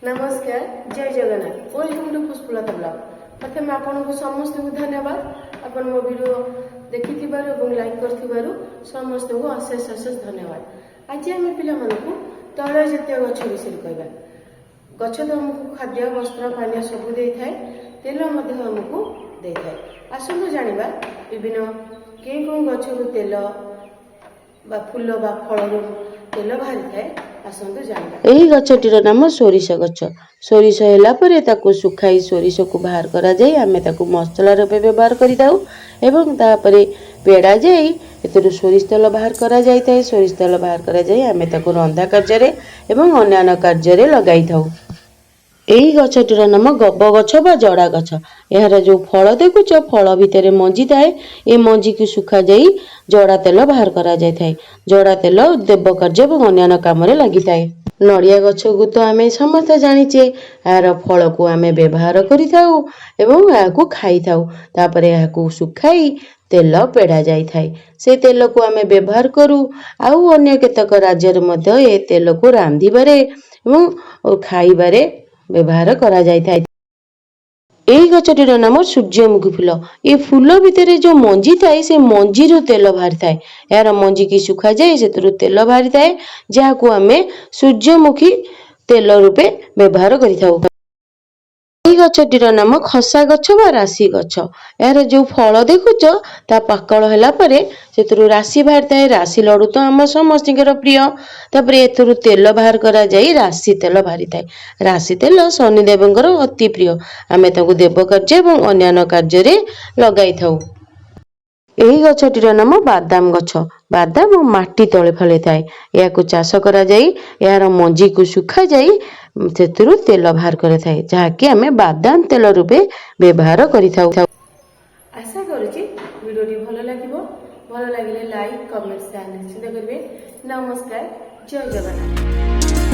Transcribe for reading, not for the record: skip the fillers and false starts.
नमस्कार जय Jagannath welcome to Pushpalata blog. प्रथम आपको समस्त को धन्यवाद आपण मो वीडियो देखि लाइक कर समस्त को अशेष अशेष धन्यवाद। आज आम पिला मानक तैल जातीय गछ विषय कहवा। गछ तो आमको खाद्य वस्त्र पानी सब दे थाए, तेल आमको दे थाए। आसतु जानिबा विभिन्न के कौन गछ तेल बा फूल बा फल तेल बाहरी थाए। एही गछटीर नाम सोरिष गछ। सोरिष होला परे ताकू सुखाई सोरिष को बाहर करा जाई आमे ताकू मसला रूपे व्यवहार करिदाउ एवं तापरे पेड़ा जाई एतरु सोरिष तेल बाहर करा जाई थाए। सोरिष तेल बाहर करा जाई आमे ताकू रंधा कार्य एवं अन्य कार्य लगाई थाउ। एही गछटीर नाम गब गछ बा जड़ा गछ। यार जो फल देखुच फल भितर मंजी थाए, ए मंजी को सुखा जाई जड़ा तेल बाहर करा जाय थाए। जड़ा तेल देव कार्य एवं अन्य काम रे लागि थाए। नड़िया गछ को तो आमे समस्त जानिचे, यार फल को आमे व्यवहार करि थाउ एवं याकू खाई थाउ। तापरे याकू सुखाई तेल पेड़ा जाय थाए। से तेल को आमे व्यवहार करू आउ अन्य केतक राज्य रे मध्ये ए तेल को रांधी बारे एवं खाइबारे व्यवहार करा जाय थाए। एही गछटीर नाम सूर्यमुखी फूल। ए फूल भितर जो मंजी थाए से मंजी रो तेल बाहरी थाए। यार मंजी की सुखा जाए सेतरु तेल बाहरी थाए जाहाकू आमे सूर्यमुखी तेल रूपे व्यवहार करिथाउ। एही गछटीर नाम खसा गछ बा राशि गछ। यार जो फल देखुच ता पाकल होला परे सेतरु राशि बाहरी थाए। राशि लडू तो आम समस्तिकर प्रिय। तापरे एतरु तेल बाहर करा जाई राशि तेल बाहरी थाए। राशि तेल शनिदेवंकर अति प्रिय। आमे ताकू देव कार्य एवं अन्य कार्य रे लगाई थाउ। एही गछटीर नाम बादाम गछ। बादाम माटी तले फले थाए। याकू चाष करा जाई यार मंजी को सुखा जाई सेतरु तेल बाहर करे थाए जाहाकि आमे बादाम तेल रूपे व्यवहार करि थाउ। आशा करूची वीडियोटी भल लागिबो। भल लागिले लाइक कमेंट शेयर निश्चित करिवे। नमस्कार जय जगन्नाथ।